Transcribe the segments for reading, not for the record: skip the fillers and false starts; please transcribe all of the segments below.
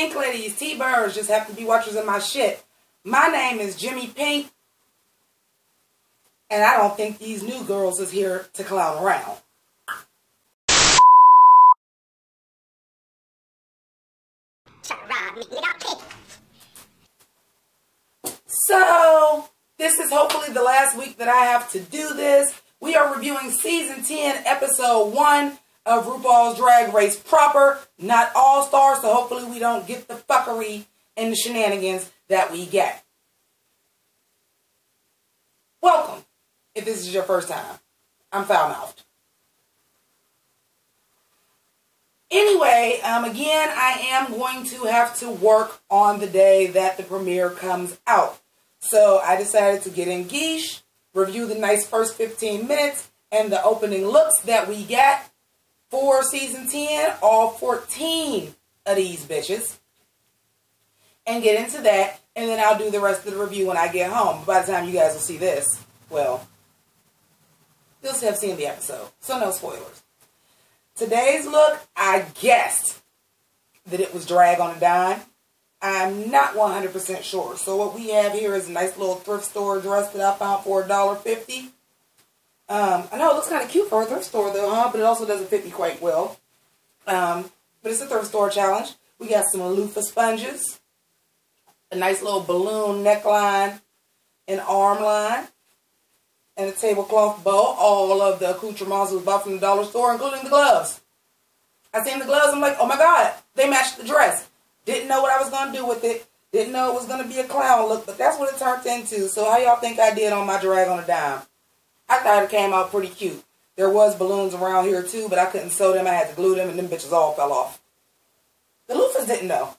Pink ladies, T-birds, just happen to be watchers of my shit. My name is JImmiPynk, and I don't think these new girls is here to clown around. So, this is hopefully the last week that I have to do this. We are reviewing Season 10, Episode 1 of RuPaul's Drag Race proper, not All-Star, so hopefully we don't get the fuckery and the shenanigans that we get. Welcome, if this is your first time. I'm foul-mouthed. Anyway, again, I am going to have to work on the day that the premiere comes out. So I decided to get in geesh, review the nice first 15 minutes, and the opening looks that we got for Season 10, all 14 of these bitches, and get into that, and then I'll do the rest of the review when I get home. By the time you guys will see this, well, you'll have seen the episode, so no spoilers. Today's look, I guessed that it was drag on a dime. I'm not 100% sure. So what we have here is a nice little thrift store dress that I found for $1.50. I know it looks kind of cute for a thrift store though, huh? But it also doesn't fit me quite well. But it's a thrift store challenge. We got some loofah sponges, a nice little balloon neckline and arm line, and a tablecloth bow. All of the accoutrements was bought from the dollar store, including the gloves. I seen the gloves, I'm like, oh my God, they matched the dress. Didn't know what I was going to do with it. Didn't know it was going to be a clown look, but that's what it turned into. So how y'all think I did on my drag on a dime? I thought it came out pretty cute. There was balloons around here too, but I couldn't sew them. I had to glue them, and them bitches all fell off. The loofahs didn't know.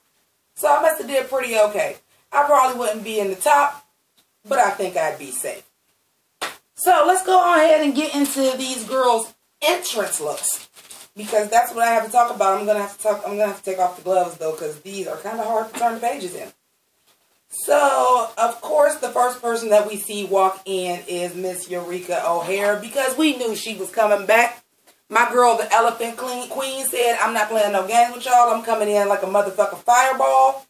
So I must have did pretty okay. I probably wouldn't be in the top, but I think I'd be safe. So let's go on ahead and get into these girls' entrance looks, because that's what I have to talk about. I'm gonna have to take off the gloves though, because these are kind of hard to turn the pages in. So, of course, the first person that we see walk in is Miss Eureka O'Hara, because we knew she was coming back. My girl, the Elephant Queen, said, I'm not playing no games with y'all. I'm coming in like a motherfucking fireball.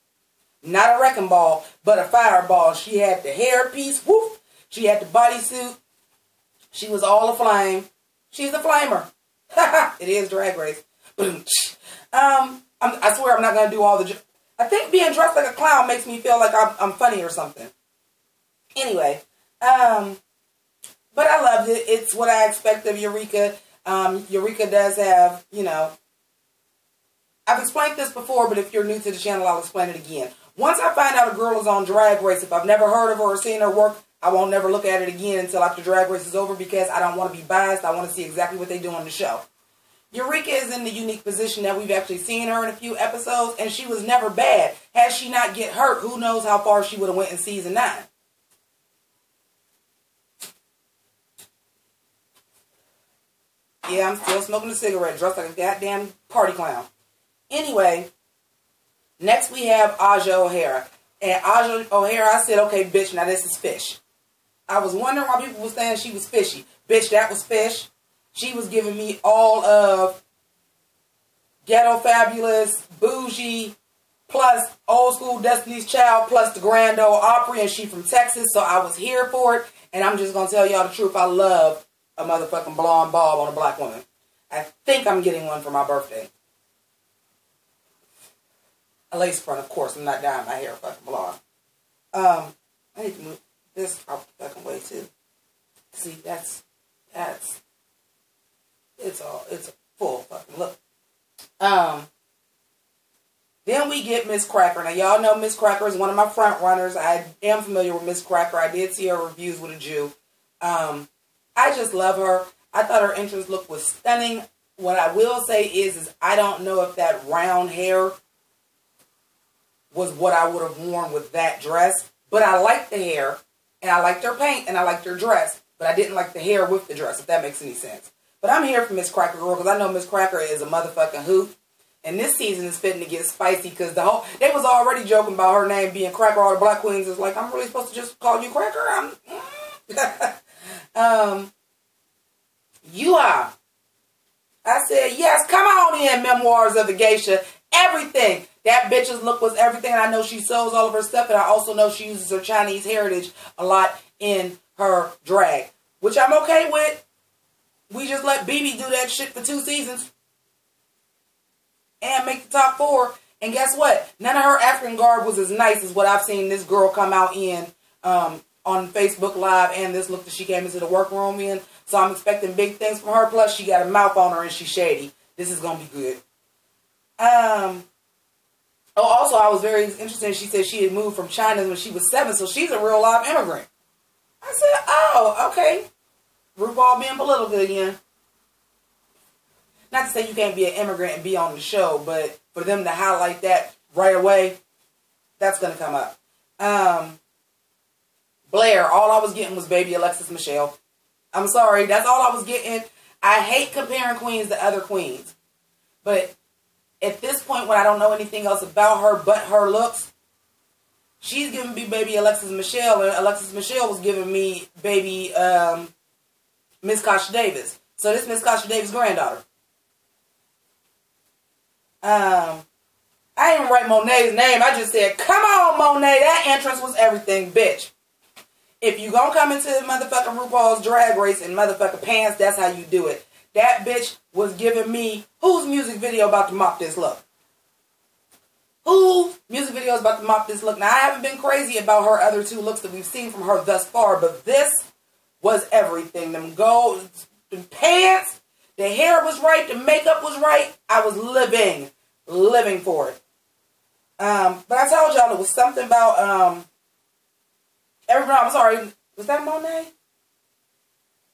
Not a wrecking ball, but a fireball. She had the hair piece, whoop. She had the bodysuit. She was all aflame. She's a flamer. It is Drag Race. I swear I'm not going to do all the... I think being dressed like a clown makes me feel like I'm funny or something. Anyway, but I loved it. It's what I expect of Eureka. Eureka does have, you know... I've explained this before, but if you're new to the channel, I'll explain it again. Once I find out a girl is on Drag Race, if I've never heard of her or seen her work, I won't never look at it again until after Drag Race is over, because I don't want to be biased. I want to see exactly what they do on the show. Eureka is in the unique position that we've actually seen her in a few episodes, and she was never bad. Had she not get hurt, who knows how far she would have went in Season 9. Yeah, I'm still smoking a cigarette, dressed like a goddamn party clown. Anyway, next we have Aja O'Hara. And Aja O'Hara, I said, okay, bitch, now this is fish. I was wondering why people were saying she was fishy. Bitch, that was fish. She was giving me all of Ghetto Fabulous, Bougie, plus Old School Destiny's Child, plus the Grand Ole Opry, and she from Texas, so I was here for it. And I'm just going to tell y'all the truth. I love a motherfucking blonde bob on a black woman. I think I'm getting one for my birthday. A lace front, of course. I'm not dyeing my hair fucking blonde. I need to move this out the fucking way too. See, it's a full fucking look. Then we get Miss Cracker. Now y'all know Miss Cracker is one of my front runners. I am familiar with Miss Cracker. I did see her reviews with a Jew. I just love her. I thought her entrance look was stunning. What I will say is I don't know if that round hair was what I would have worn with that dress. But I liked the hair, and I liked her paint, and I liked her dress. But I didn't like the hair with the dress, if that makes any sense. But I'm here for Miss Cracker Girl, because I know Miss Cracker is a motherfucking hoot. And this season is fitting to get spicy, because they was already joking about her name being Cracker. All the black queens is like, I'm really supposed to just call you Cracker? You are. I said, yes, come on in, Memoirs of a Geisha. everything. That bitch's look was everything. And I know she sews all of her stuff. And I also know she uses her Chinese heritage a lot in her drag. Which I'm okay with. We just let BB do that shit for 2 seasons. And make the top 4. And guess what? None of her African garb was as nice as what I've seen this girl come out in on Facebook Live. And this look that she came into the workroom in. So I'm expecting big things from her. Plus, she got a mouth on her and she's shady. This is going to be good. Oh, also, I was very interested. She said she had moved from China when she was 7. So she's a real live immigrant. I said, oh, okay. RuPaul being political again. Not to say you can't be an immigrant and be on the show, but for them to highlight that right away, that's going to come up. Blair, all I was getting was baby Alexis Michelle. I'm sorry, that's all I was getting. I hate comparing queens to other queens. But at this point, when I don't know anything else about her but her looks, she's giving me baby Alexis Michelle, and Alexis Michelle was giving me baby Miss Kasha Davis. So this Miss Kasha Davis' granddaughter. I didn't even write Monet's name. I just said, come on, Monet. That entrance was everything, bitch. If you gonna come into motherfucking RuPaul's Drag Race in motherfucking pants, that's how you do it. That bitch was giving me, whose music video about to mop this look? Whose music video is about to mop this look? Now, I haven't been crazy about her other 2 looks that we've seen from her thus far, but this was everything. Them gold, the pants, the hair was right, the makeup was right. I was living for it. But I told y'all it was something about, everybody, I'm sorry, was that Monet?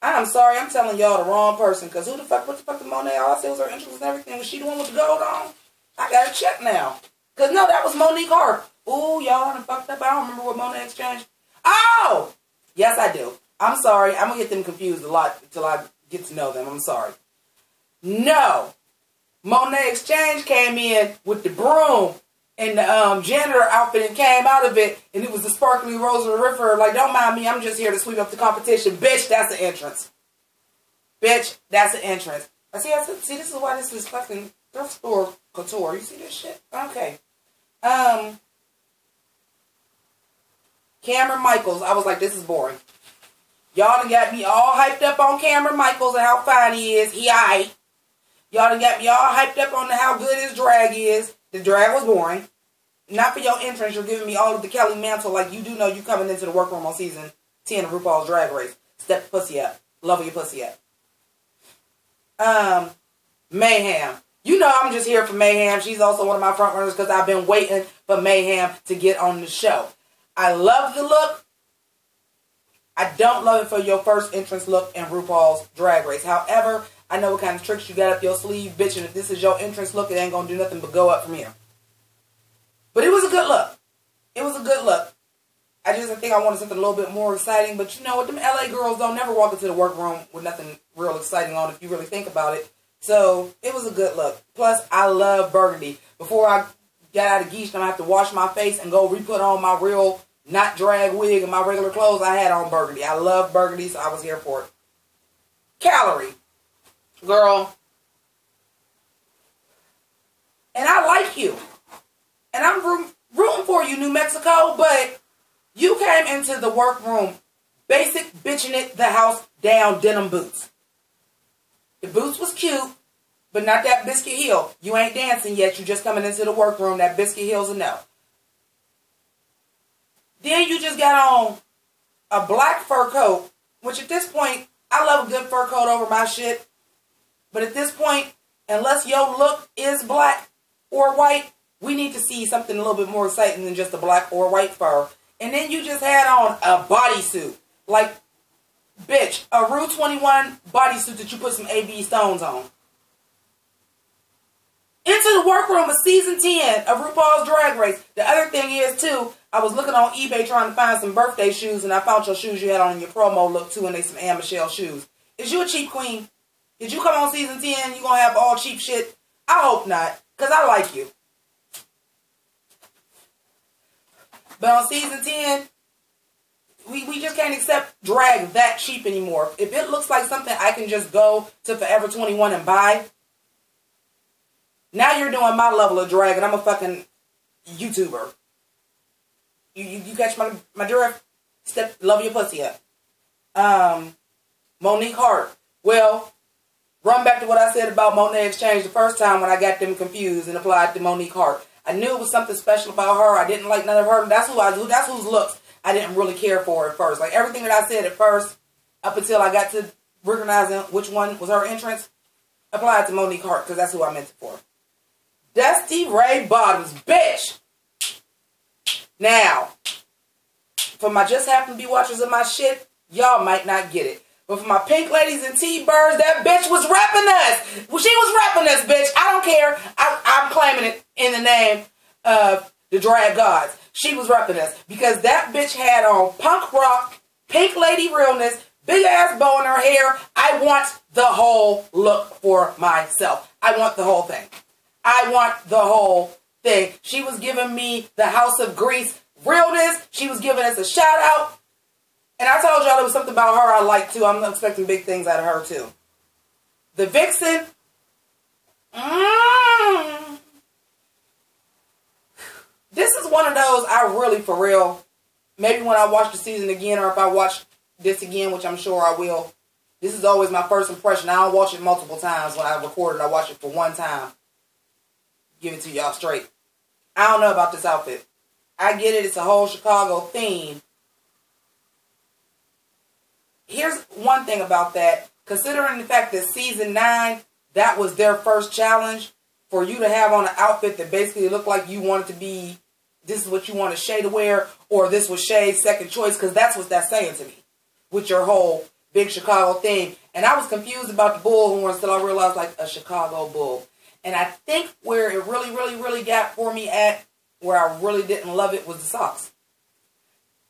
I'm sorry, I'm telling y'all the wrong person, because what the fuck did Monet, all I said was her entrance and everything. Was she the one with the gold on? I gotta check now. Because no, that was Monique Hart. Ooh, y'all done fucked up. I don't remember what Monet exchanged. Oh! Yes, I do. I'm sorry. I'm going to get them confused a lot until I get to know them. I'm sorry. No. Monet Exchange came in with the broom and the janitor outfit and came out of it, and it was the sparkly Rose of the River. Like, don't mind me. I'm just here to sweep up the competition. Bitch, that's the entrance. Bitch, that's the entrance. See, this is why this is fucking thrift store couture. You see this shit? Okay. Cameron Michaels. I was like, this is boring. Y'all done got me all hyped up on Cameron Michaels and how fine he is. He aight. Y'all done got me all hyped up on how good his drag is. The drag was boring. Not for your entrance. You're giving me all of the Kelly mantle like you do know you coming into the workroom on season 10 of RuPaul's Drag Race. Step the pussy up. Level your pussy up. Mayhem. You know I'm just here for Mayhem. She's also one of my front runners because I've been waiting for Mayhem to get on the show. I love the look. I don't love it for your first entrance look in RuPaul's Drag Race. However, I know what kind of tricks you got up your sleeve, bitch, and if this is your entrance look, it ain't going to do nothing but go up from here. But it was a good look. It was a good look. I just think I wanted something a little bit more exciting, but you know what? Them LA girls don't never walk into the workroom with nothing real exciting on if you really think about it. So, it was a good look. Plus, I love burgundy. Before I get out of Geesh, I'm going to have to wash my face and go re-put on my real, not drag wig and my regular clothes. I had on burgundy. I love burgundy, so I was here for it. Calorie. Girl. And I like you. And I'm rooting for you, New Mexico, but you came into the workroom basic bitching it the house down denim boots. The boots was cute, but not that biscuit heel. You ain't dancing yet. You just coming into the workroom. That biscuit heel's a no. Then you just got on a black fur coat, which at this point, I love a good fur coat over my shit. But at this point, unless your look is black or white, we need to see something a little bit more exciting than just a black or white fur. And then you just had on a bodysuit. Like, bitch, a Rue 21 bodysuit that you put some AB stones on. Into the workroom of season 10 of RuPaul's Drag Race. The other thing is, too, I was looking on eBay trying to find some birthday shoes, and I found your shoes you had on in your promo look, too, and they some Anne Michelle shoes. Is you a cheap queen? Did you come on season 10, you gonna have all cheap shit? I hope not, because I like you. But on season 10, we just can't accept drag that cheap anymore. If it looks like something I can just go to Forever 21 and buy, Now you're doing my level of drag, and I'm a fucking YouTuber. You catch my drift? Love your pussy up. Monique Hart. Well, run back to what I said about Monet Exchange the first time when I got them confused and applied to Monique Hart. I knew it was something special about her. I didn't like none of her. That's whose looks I didn't really care for at first. Like everything that I said at first, up until I got to recognizing which one was her entrance, applied to Monique Hart because that's who I meant it for. Dusty Ray Bottoms, bitch. Now, for my just happen to be watchers of my shit, y'all might not get it. But for my pink ladies and T-birds, that bitch was repping us. Well, she was repping us, bitch. I don't care. I'm claiming it in the name of the drag gods. She was repping us because that bitch had on punk rock, pink lady realness, big ass bow in her hair. I want the whole look for myself. I want the whole thing. I want the whole thing. She was giving me the House of Grease realness. She was giving us a shout out. And I told y'all there was something about her I like too. I'm expecting big things out of her too. The Vixen. This is one of those I really, for real, maybe when I watch the season again or if I watch this again, which I'm sure I will. This is always my first impression. I don't watch it multiple times. When I record it, I watch it for one time. Give it to y'all straight. I don't know about this outfit. I get it. It's a whole Chicago theme. Here's one thing about that. Considering the fact that season 9, that was their first challenge, for you to have on an outfit that basically looked like you wanted to be, this is what you want Shay to wear, or this was Shay's second choice, because that's what that's saying to me, with your whole big Chicago theme. And I was confused about the bull horn until I realized, like, a Chicago bull. And I think where it really got for me at, where I really didn't love it, was the socks.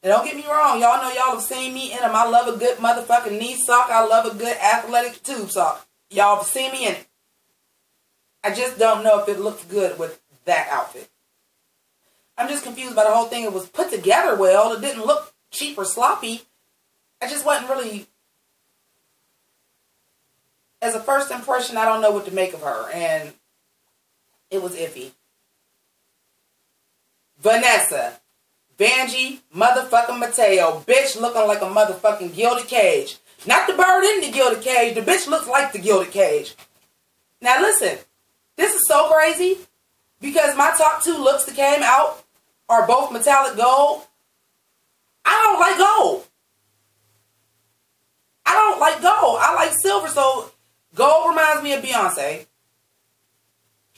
And don't get me wrong, y'all know y'all have seen me in them. I love a good motherfucking knee sock. I love a good athletic tube sock. Y'all have seen me in it. I just don't know if it looks good with that outfit. I'm just confused by the whole thing. It was put together well. It didn't look cheap or sloppy. I just wasn't really... As a first impression, I don't know what to make of her. And it was iffy. Vanessa. Vanjie motherfucking Mateo. Bitch looking like a motherfucking gilded cage. Not the bird in the gilded cage. The bitch looks like the gilded cage. Now listen. This is so crazy. Because my top 2 looks that came out are both metallic gold. I don't like gold. I don't like gold. I like silver. So gold reminds me of Beyonce.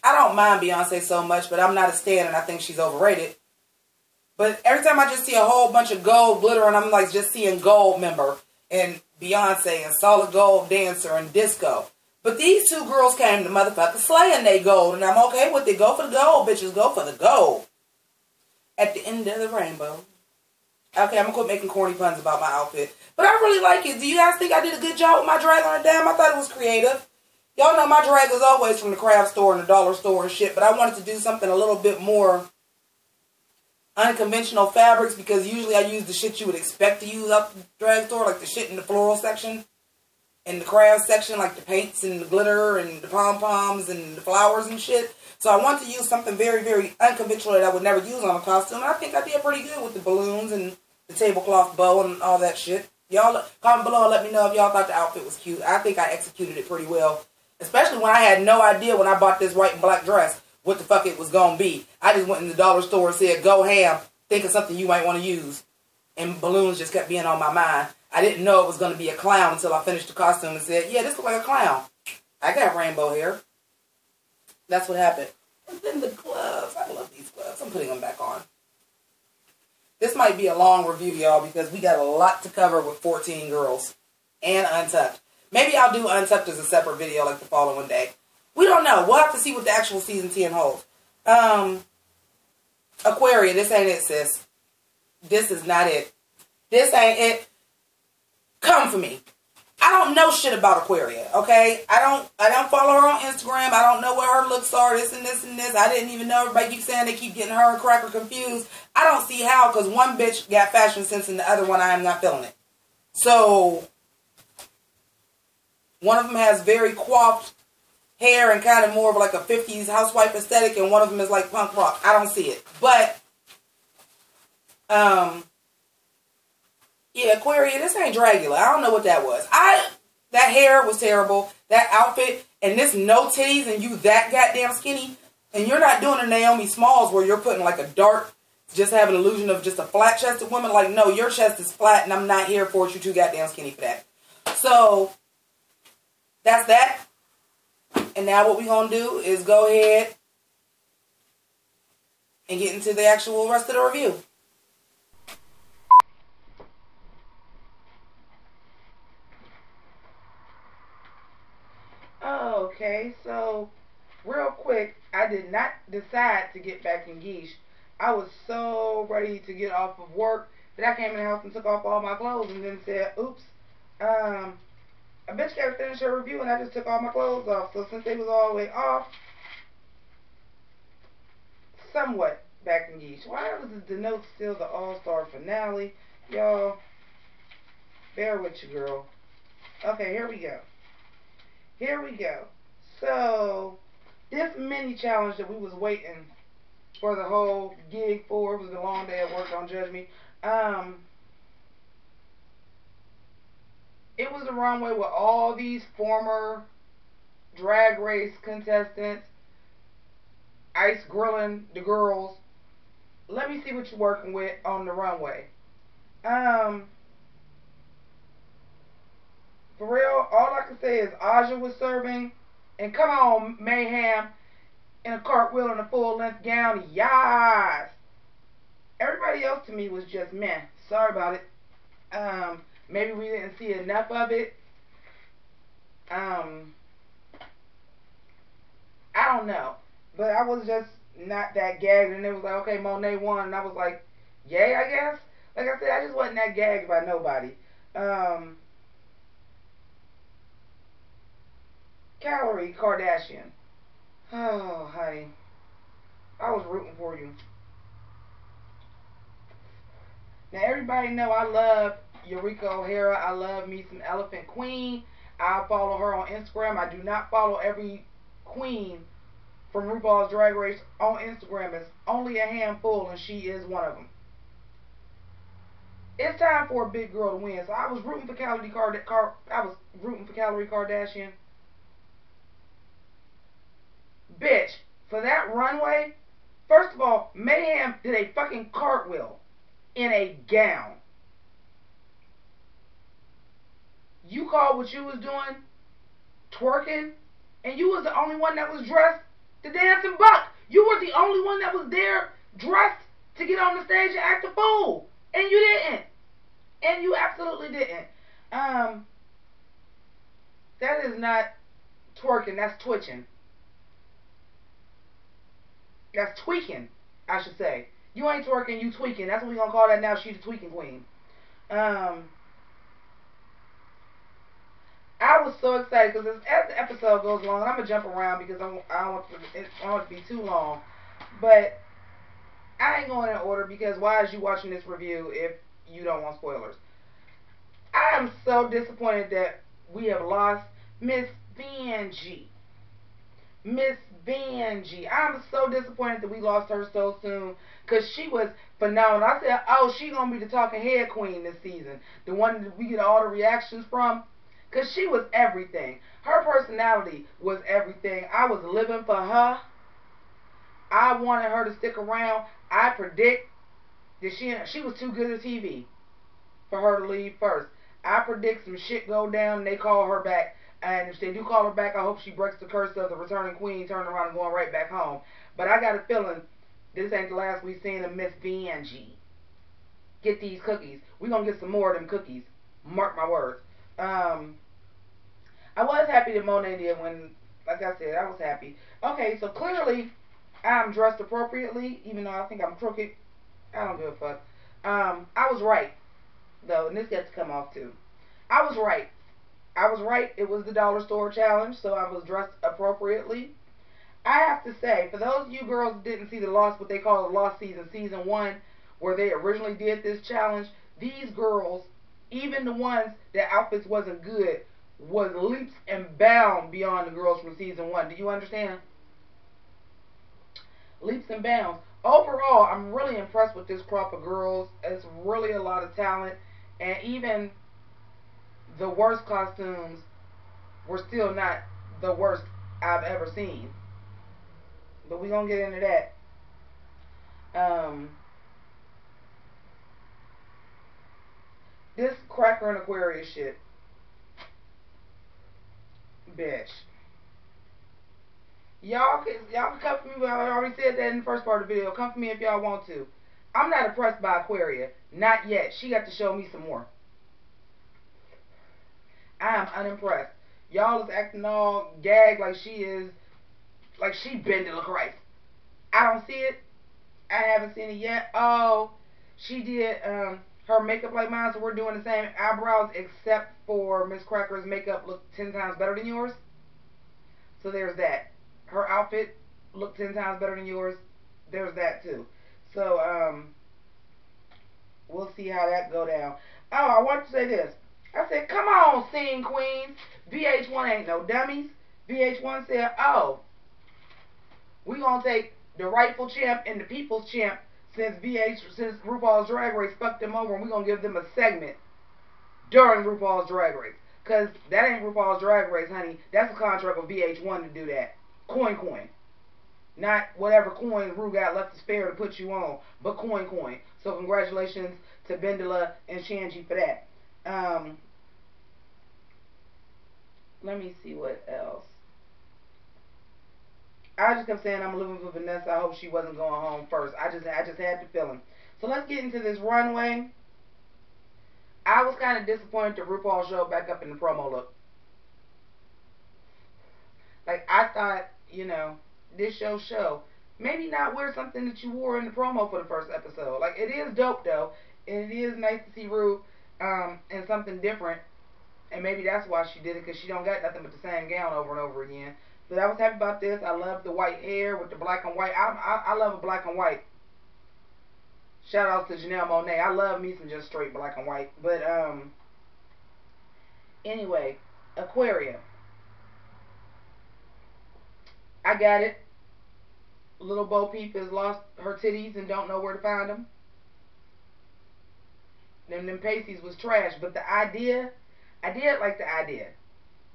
I don't mind Beyonce so much. But I'm not a stan and I think she's overrated. But every time I just see a whole bunch of gold glitter and I'm like just seeing Gold Member and Beyonce and Solid Gold Dancer and Disco. But these 2 girls came to motherfucking slaying they gold and I'm okay with it. Go for the gold, bitches. Go for the gold. At the end of the rainbow. Okay, I'm going to quit making corny puns about my outfit. But I really like it. Do you guys think I did a good job with my drag on it? Damn, I thought it was creative. Y'all know my drag is always from the craft store and the dollar store and shit. But I wanted to do something a little bit more unconventional fabrics, because usually I use the shit you would expect to use up the drag store, like the shit in the floral section, in the craft section, like the paints and the glitter and the pom-poms and the flowers and shit. So I want to use something very unconventional that I would never use on a costume, and I think I did pretty good with the balloons and the tablecloth bow and all that shit. Y'all comment below and let me know if y'all thought the outfit was cute. I think I executed it pretty well, especially when I had no idea when I bought this white and black dress what the fuck it was going to be. I just went in the dollar store and said, go ham, think of something you might want to use. And balloons just kept being on my mind. I didn't know it was going to be a clown until I finished the costume and said, yeah, this looks like a clown. I got rainbow hair. That's what happened. And then the gloves. I love these gloves. I'm putting them back on. This might be a long review, y'all, because we got a lot to cover with 14 girls. And Untucked. Maybe I'll do Untucked as a separate video like the following day. We don't know. We'll have to see what the actual season 10 holds. Aquaria, this ain't it, sis. This is not it. This ain't it. Come for me. I don't know shit about Aquaria, okay? I don't follow her on Instagram. I don't know what her looks are, this and this and this. I didn't even know. Everybody keeps saying they keep getting her and Cracker confused. I don't see how, because one bitch got fashion sense and the other one I am not feeling it. So, one of them has very coiffed hair and kind of more of like a 50s housewife aesthetic, and one of them is like punk rock. I don't see it. But, yeah, Aquaria, this ain't Dragula. I don't know what that was. That hair was terrible. That outfit, and this no titties, and you that goddamn skinny, and you're not doing a Naomi Smalls where you're putting like a dart, just have an illusion of just a flat-chested woman. Like, no, your chest is flat, and I'm not here for it. You're too goddamn skinny for that. So, that's that. And now what we're going to do is go ahead and get into the actual rest of the review. Okay, so real quick, I did not decide to get back in Geesh. I was so ready to get off of work that I came in the house and took off all my clothes and then said, oops, a bitch got to finish her review, and I just took all my clothes off. So since they was all the way off, somewhat back in Geesh. Why was the denote still the all-star finale? Y'all, bear with you, girl. Okay, here we go. Here we go. So, this mini challenge that we was waiting for the whole gig for, it was a long day at work, don't judge me. It was a runway with all these former drag race contestants, ice grilling the girls. Let me see what you're working with on the runway. For real, all I can say is Aja was serving, and come on, Mayhem, in a cartwheel in a full-length gown, yas! Everybody else to me was just meh. Sorry about it. Maybe we didn't see enough of it. I don't know. But I was just not that gagged, and it was like, okay, Monet won, and I was like, yay, I guess? Like I said, I just wasn't that gagged by nobody. Calorie Kardashian. Oh, honey. I was rooting for you. Now, everybody know I love Eureka O'Hara. I love me some Elephant Queen. I follow her on Instagram. I do not follow every queen from RuPaul's Drag Race on Instagram. It's only a handful, and she is one of them. It's time for a big girl to win. So I was rooting for Calorie Kardashian. Bitch, for that runway, first of all, Mayhem did a fucking cartwheel in a gown. You called what you was doing twerking, and you was the only one that was dressed to dance and buck. You were the only one that was there dressed to get on the stage and act a fool. And you didn't. And you absolutely didn't. That is not twerking, that's twitching. That's tweaking, I should say. You ain't twerking, you tweaking. That's what we gonna call that now. She's the tweaking queen. I was so excited because as the episode goes along, and I'm gonna jump around because I don't want it to be too long. But I ain't going in order because why is you watching this review if you don't want spoilers? I am so disappointed that we have lost Miss Vanjie. Miss Vanjie. I'm so disappointed that we lost her so soon because she was phenomenal. I said, oh, she going to be the talking head queen this season. The one that we get all the reactions from. Because she was everything. Her personality was everything. I was living for her. I wanted her to stick around. I predict that she was too good at TV for her to leave first. I predict some shit go down and they call her back. And if they do call her back, I hope she breaks the curse of the returning queen, turning around and going right back home. But I got a feeling this ain't the last we've seen of Miss Vanjie. Get these cookies. We're going to get some more of them cookies. Mark my words. I was happy that Monet did when, like I said, I was happy. Okay, so clearly I'm dressed appropriately, even though I think I'm crooked. I don't give a fuck. I was right, though, and this gets to come off too. I was right. I was right. It was the dollar store challenge, so I was dressed appropriately. I have to say, for those of you girls that didn't see the Lost, what they call the Lost season, season 1, where they originally did this challenge, these girls, even the ones that outfits wasn't good, was leaps and bounds beyond the girls from season 1. Do you understand? Leaps and bounds. Overall, I'm really impressed with this crop of girls. It's really a lot of talent. And even the worst costumes were still not the worst I've ever seen. But we're going to get into that. This Cracker and Aquarius shit. Bitch. Y'all can come for me, but I already said that in the first part of the video. Come for me if y'all want to. I'm not impressed by Aquaria. Not yet. She got to show me some more. I am unimpressed. Y'all is acting all gagged like she Bendela Christ. I don't see it. I haven't seen it yet. Oh, she did her makeup like mine, so we're doing the same eyebrows, except for Miss Cracker's makeup looked 10 times better than yours. So there's that. Her outfit looked 10 times better than yours. There's that too. So we'll see how that go down. Oh, I want to say this. I said, come on, scene queens. VH1 ain't no dummies. VH1 said, oh, we gonna take the rightful champ and the people's champ since RuPaul's Drag Race fucked them over, and we gonna give them a segment during RuPaul's Drag Race. Cause that ain't RuPaul's Drag Race, honey. That's a contract with VH1 to do that. Coin. Not whatever coin Ru got left to spare to put you on, but coin. So congratulations to Bendela and Shanji for that. Let me see what else. I just kept saying I'm living for Vanessa. I hope she wasn't going home first. I just had the feeling. So let's get into this runway. I was kind of disappointed that RuPaul showed back up in the promo look. Like, I thought, you know, this show. Maybe not wear something that you wore in the promo for the first episode. Like, it is dope, though. And it is nice to see Ru in something different. And maybe that's why she did it, because she don't got nothing but the same gown over and over again. But I was happy about this. I love the white hair with the black and white. I love a black and white. Shout out to Janelle Monáe. I love me some just straight black and white. But anyway, Aquaria. I got it. Little Bo Peep has lost her titties and don't know where to find them. Them pasties was trash. But the idea, I did like the idea.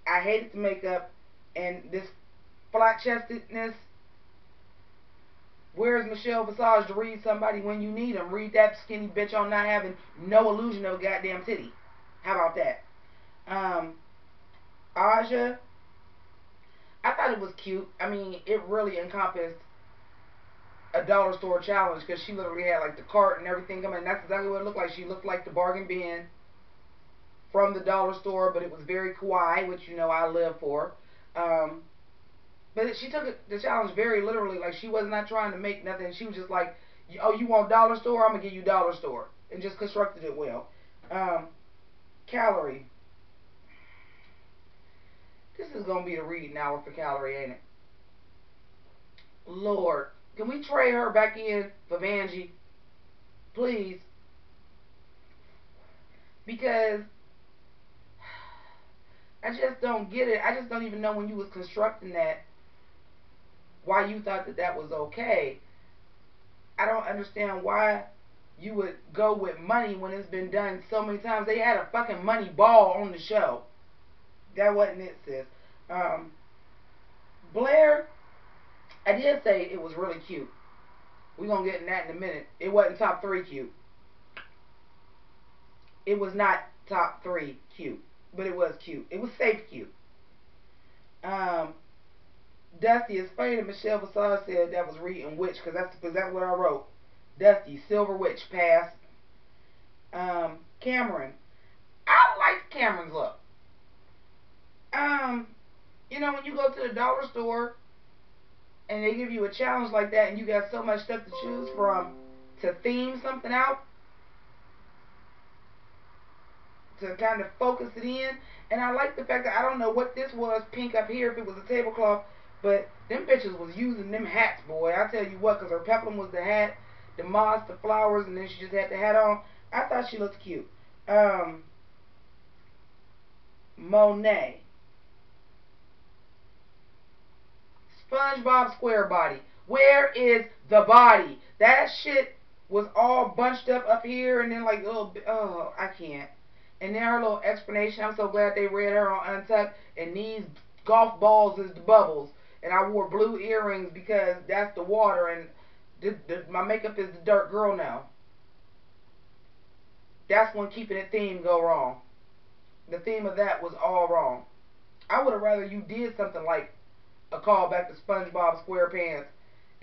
I hated the makeup and this flat-chestedness. Where's Michelle Visage to read somebody when you need them? Read that skinny bitch on not having no illusion of a goddamn titty. How about that? Aja, I thought it was cute. I mean, it really encompassed a dollar store challenge, because she literally had like the cart and everything coming. That's exactly what it looked like. She looked like the bargain bin from the dollar store, but it was very kawaii, which you know I live for. But she took the challenge very literally. Like, she was not trying to make nothing. She was just like, oh, you want dollar store? I'm going to give you dollar store. And just constructed it well. Calorie. This is going to be the reading hour for Calorie, ain't it? Lord. Can we trade her back in for Vanjie? Please. Because I just don't get it. I just don't even know when you was constructing that why you thought that was okay. I don't understand why you would go with money when it's been done so many times. They had a fucking money ball on the show. That wasn't it, sis. Blair, I did say it was really cute. We're going to get in that in a minute. It wasn't top 3 cute. It was not top 3 cute. But it was cute. It was safe cute. Dusty, it's funny that Michelle Visage said that was reading witch, because that's exactly what I wrote. Dusty, silver witch, pass. Cameron. I liked Cameron's look. You know, when you go to the dollar store and they give you a challenge like that and you got so much stuff to choose from to theme something out, to kind of focus it in. And I like the fact that I don't know what this was, pink up here, if it was a tablecloth, but them bitches was using them hats, boy. I tell you what, because her peplum was the hat, the moss, the flowers, and then she just had the hat on. I thought she looked cute. Monet. SpongeBob Square Body. Where is the body? That shit was all bunched up here and then like little, oh, I can't. And then her little explanation, I'm so glad they read her on Untucked, and these golf balls is the bubbles. And I wore blue earrings because that's the water, and my makeup is the dirt girl now. That's when keeping it theme go wrong. The theme of that was all wrong. I would have rather you did something like a callback to SpongeBob SquarePants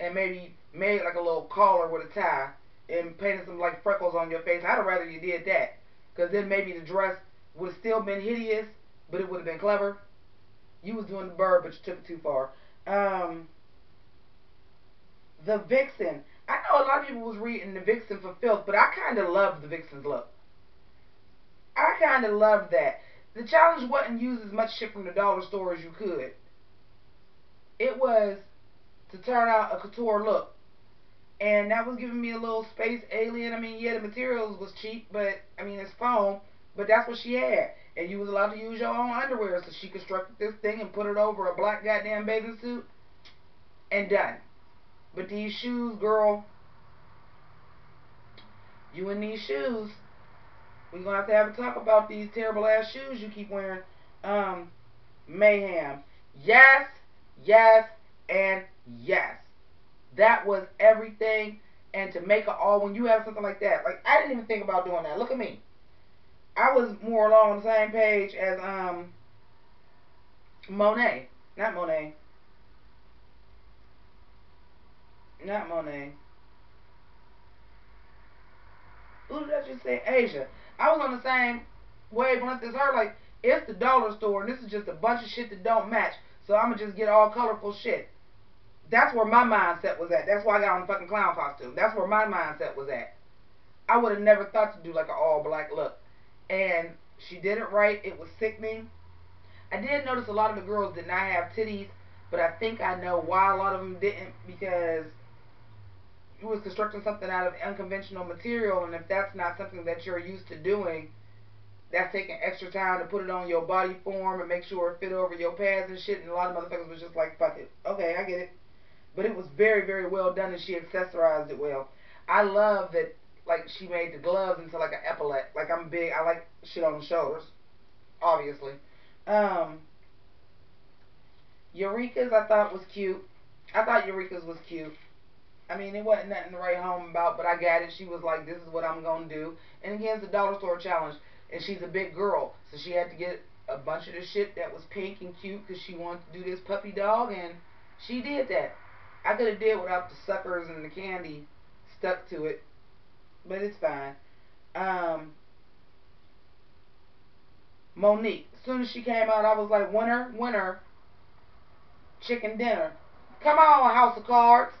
and maybe made like a little collar with a tie and painted some like freckles on your face. I'd have rather you did that, because then maybe the dress would have still been hideous, but it would have been clever. You was doing the bird, but you took it too far. The Vixen. I know a lot of people was reading the Vixen for filth, but I kind of loved the Vixen's look. I kind of loved that. The challenge wasn't use as much shit from the dollar store as you could. It was to turn out a couture look. And that was giving me a little space alien. I mean, yeah, the materials was cheap, but, I mean, it's foam. But that's what she had. And you was allowed to use your own underwear. So she constructed this thing and put it over a black goddamn bathing suit. And done. But these shoes, girl. You in these shoes. We're going to have a talk about these terrible ass shoes you keep wearing. Mayhem. Yes, yes, and yes. That was everything. And to make it all, when you have something like that, like, I didn't even think about doing that. Look at me. I was more along the same page as Monet. Not Monet. Not Monet. Who did I just say? Asia. I was on the same wavelength as her. Like, it's the dollar store, and this is just a bunch of shit that don't match. So I'm going to just get all colorful shit. That's where my mindset was at. That's why I got on the fucking clown costume. That's where my mindset was at. I would have never thought to do like an all black look. And she did it right. It was sickening. I did notice a lot of the girls did not have titties, but I think I know why a lot of them didn't, because you was constructing something out of unconventional material, and if that's not something that you're used to doing, that's taking extra time to put it on your body form and make sure it fit over your pads and shit, and a lot of motherfuckers was just like, fuck it. Okay, I get it. But it was very, very well done, and she accessorized it well. I love that, like, she made the gloves into like an epaulette. Like, I'm big, I like shit on the shoulders, obviously. Eureka's I thought was cute. I thought Eureka's was cute. I mean, it wasn't nothing to write home about, but I got it. She was like, this is what I'm going to do. And again, it's a dollar store challenge. And she's a big girl, so she had to get a bunch of the shit that was pink and cute because she wanted to do this puppy dog, and she did that. I could have did without the suckers and the candy stuck to it, but it's fine. Monique. As soon as she came out, I was like, winner, winner, chicken dinner. Come on, House of Cards.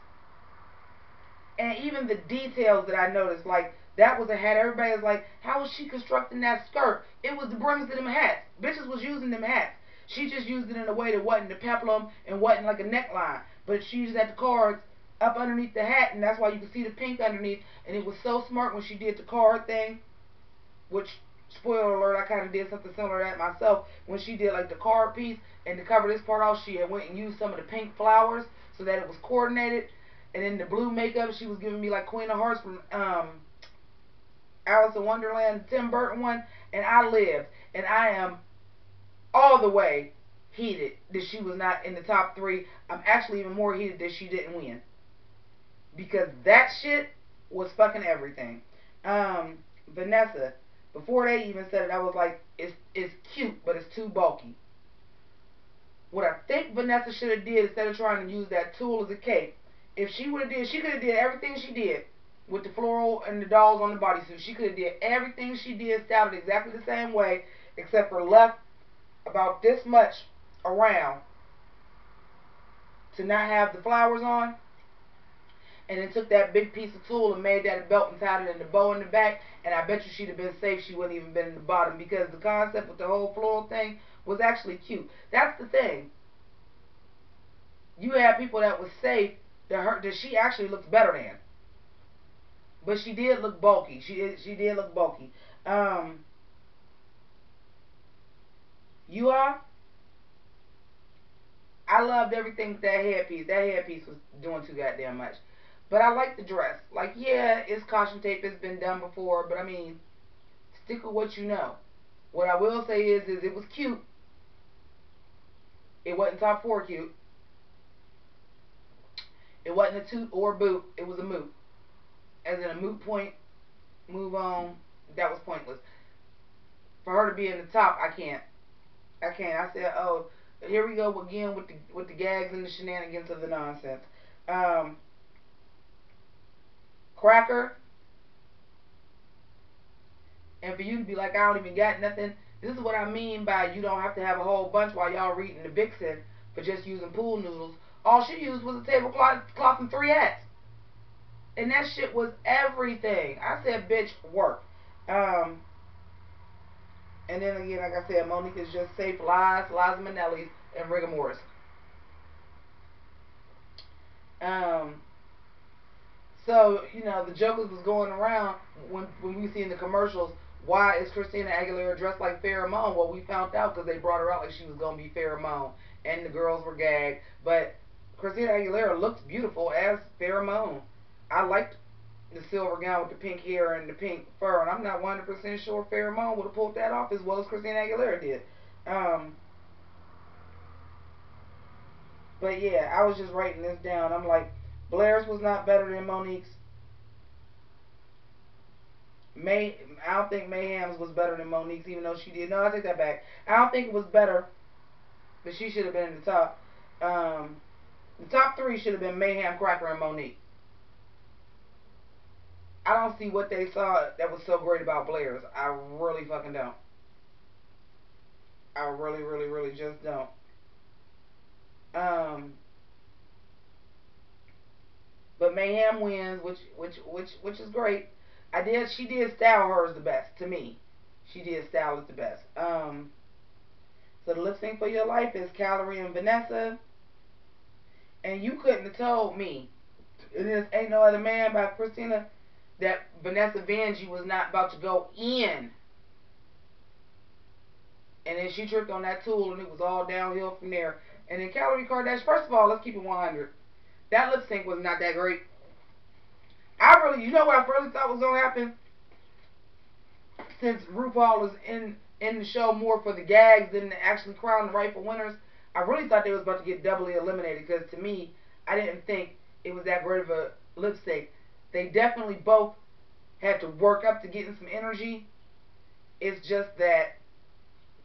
And even the details that I noticed, like, that was a hat. Everybody was like, how was she constructing that skirt? It was the brims to them hats. Bitches was using them hats. She just used it in a way that wasn't the peplum and wasn't like a neckline. But she used that the cards up underneath the hat, and that's why you could see the pink underneath. And it was so smart when she did the card thing, which, spoiler alert, I kind of did something similar to that myself. When she did like the card piece, and to cover this part off, she had went and used some of the pink flowers so that it was coordinated. And in the blue makeup, she was giving me like Queen of Hearts from Alice in Wonderland, the Tim Burton one. And I lived. And I am all the way heated that she was not in the top 3. I'm actually even more heated that she didn't win. Because that shit was fucking everything. Vanessa, before they even said it, I was like, it's cute, but it's too bulky. What I think Vanessa should have did, instead of trying to use that tool as a cape, if she would have did, she could have did everything she did with the floral and the dolls on the bodysuit. She could have did everything she did, styled it exactly the same way, except for left about this much around to not have the flowers on, and then took that big piece of tulle and made that a belt and tied it in the bow in the back, and I bet you she'd have been safe. She wouldn't even been in the bottom, because the concept with the whole floral thing was actually cute. That's the thing. You had people that was safe that she actually looked better than. But she did look bulky. She did look bulky. You are? I loved everything with that headpiece. That headpiece was doing too goddamn much. But I like the dress. Like, yeah, it's caution tape. It's been done before. But, I mean, stick with what you know. What I will say is it was cute. It wasn't top 4 cute. It wasn't a toot or a boot. It was a moot. As in a moot point, move on. That was pointless. For her to be in the top, I can't. I said, oh, here we go again with the gags and the shenanigans of the nonsense. Cracker. And for you to be like, I don't even got nothing. This is what I mean by you don't have to have a whole bunch while y'all reading the Vixen for just using pool noodles. All she used was a tablecloth and 3 hats. And that shit was everything. I said, bitch, work. And then again, like I said, Monique is just safe lies, Liza Minnelli's, and rigor mortis. So, you know, the jokers was going around when we see in the commercials, why is Christina Aguilera dressed like Pheromone? Well, we found out because they brought her out like she was going to be Pheromone, and the girls were gagged. But Christina Aguilera looked beautiful as Pheromone. I liked the silver gown with the pink hair and the pink fur, and I'm not 100% sure Pheromone would have pulled that off as well as Christina Aguilera did. But yeah, I was just writing this down. I'm like, Blair's was not better than Monique's. I don't think Mayhem's was better than Monique's, even though she did. No, I take that back. I don't think it was better, but she should have been in the top. The top 3 should have been Mayhem, Cracker, and Monique. I don't see what they saw that was so great about Blair's. I really fucking don't. I really, really, really just don't. But Mayhem wins, which is great. She did style hers the best to me. She did style it the best. So the lip sync for your life is Calorie and Vanessa. And you couldn't have told me, it is Ain't No Other Man by Christina, that Vanessa Vanjie was not about to go in. And then she tripped on that tool and it was all downhill from there. And then Calorie Kardashian, first of all, let's keep it 100. That lip sync was not that great. You know what I really thought was going to happen? Since RuPaul is in the show more for the gags than to actually crown the rightful winners, I really thought they was about to get doubly eliminated, because to me, I didn't think it was that great of a lip sync. They definitely both had to work up to getting some energy. It's just that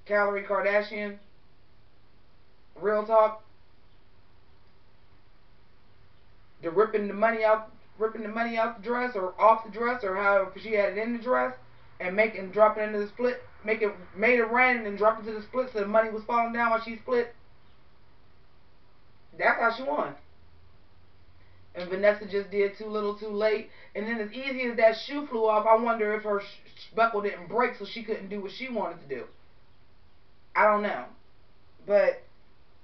Calorie Kardashian, real talk, the ripping the money out the dress or off the dress or however she had it in the dress, and drop it into the split, made it rain and then drop it to the split so the money was falling down while she split. That's how she won. And Vanessa just did too little too late. And then as easy as that shoe flew off, I wonder if her buckle didn't break so she couldn't do what she wanted to do. I don't know. But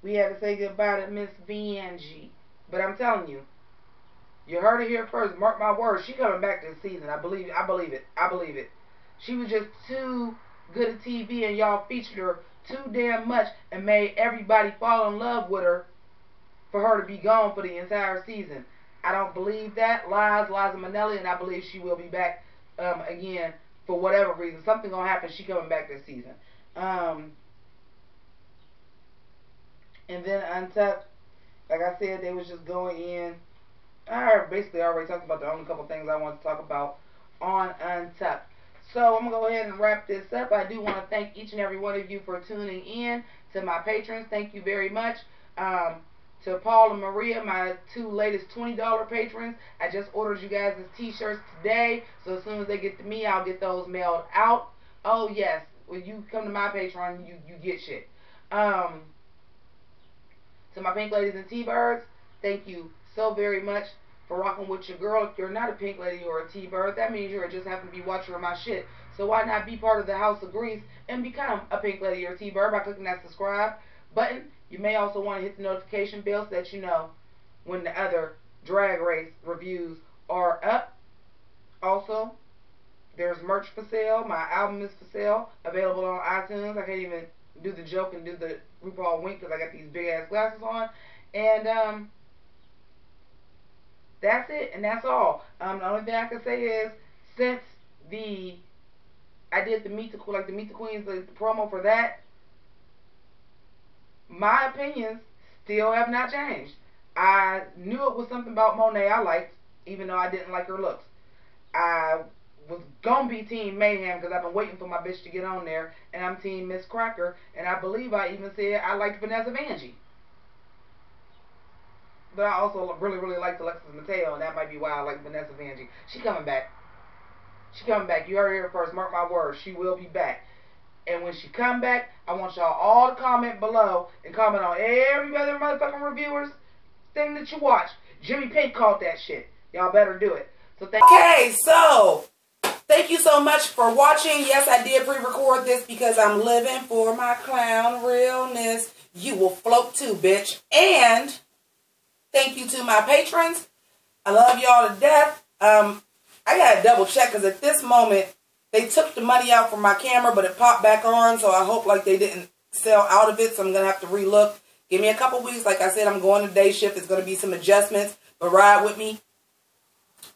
we had to say goodbye to Miss Vanjie. But I'm telling you, you heard it here first. Mark my words. She coming back this season. I believe it. She was just too good at TV, and y'all featured her too damn much and made everybody fall in love with her for her to be gone for the entire season. I don't believe that. Liza Minnelli, and I believe she will be back again for whatever reason. Something gonna happen. She coming back this season. And then Untucked, like I said, they was just going in. I basically already talked about the only couple things I want to talk about on Untucked. So I'm going to go ahead and wrap this up. I do want to thank each and every one of you for tuning in. To my patrons, thank you very much. To Paul and Maria, my 2 latest $20 patrons, I just ordered you guys' t-shirts today. So as soon as they get to me, I'll get those mailed out. Oh yes, when you come to my Patreon, you get shit. To my pink ladies and T-birds, thank you so very much for rocking with your girl. If you're not a pink lady or a T-bird, that means you're just happen to be watching my shit. So why not be part of the House of Grease and become a pink lady or a T-bird by clicking that subscribe button. You may also want to hit the notification bell so that you know when the other Drag Race reviews are up. Also, there's merch for sale. My album is for sale, available on iTunes. I can't even do the joke and do the RuPaul wink because I got these big ass glasses on. And that's it, and that's all. The only thing I can say is, since I did the Meet the Queens, the promo for that, my opinions still have not changed. I knew it was something about Monet I liked, even though I didn't like her looks. I was gonna be Team Mayhem because I've been waiting for my bitch to get on there, and I'm Team Miss Cracker, and I believe I even said I liked Vanessa Vanjie. But I also really, really liked Alexis Mateo, and that might be why I like Vanessa Vanjie. She coming back. She coming back. You heard it here first. Mark my words. She will be back. And when she come back, I want y'all all to comment below and comment on every other motherfucking reviewers thing that you watch. JImmiPynk called that shit. Y'all better do it. So thank you so much for watching. Yes, I did pre-record this because I'm living for my clown realness. You will float too, bitch. And thank you to my patrons. I love y'all to death. I gotta double check because at this moment they took the money out from my camera, but it popped back on. So I hope like they didn't sell out of it. So I'm gonna have to relook. Give me a couple weeks. Like I said, I'm going to day shift. It's gonna be some adjustments, but ride with me,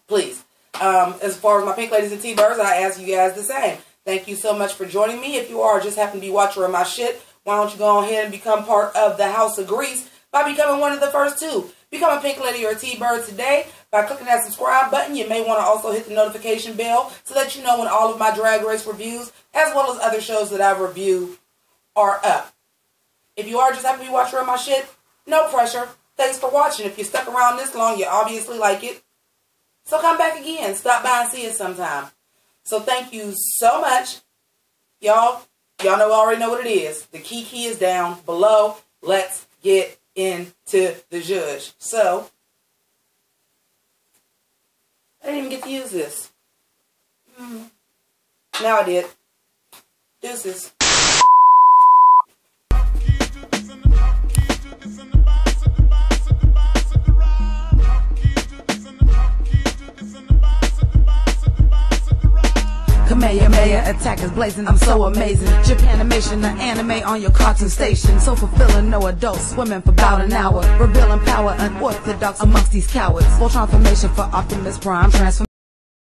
please. As far as my pink ladies and T-birds, I ask you guys the same. Thank you so much for joining me. If you are just happen to be watcher of my shit, why don't you go ahead and become part of the House of Grease by becoming one of the first two. Become a pink lady or a T-bird today by clicking that subscribe button. You may want to also hit the notification bell so that you know when all of my Drag Race reviews, as well as other shows that I've reviewed, are up. If you are just happen to be watcher of my shit, no pressure. Thanks for watching. If you stuck around this long, you obviously like it. So come back again. Stop by and see us sometime. So thank you so much. Y'all already know what it is. The key is down below. Let's get into the judge. So, I didn't even get to use this. Now I did. Deuces. Kamehameha attackers blazing, I'm so amazing. Japanimation, the anime on your cartoon station. So fulfilling, no adults swimming for about an hour. Revealing power, unorthodox amongst these cowards. Full transformation for Optimus Prime. Transformation.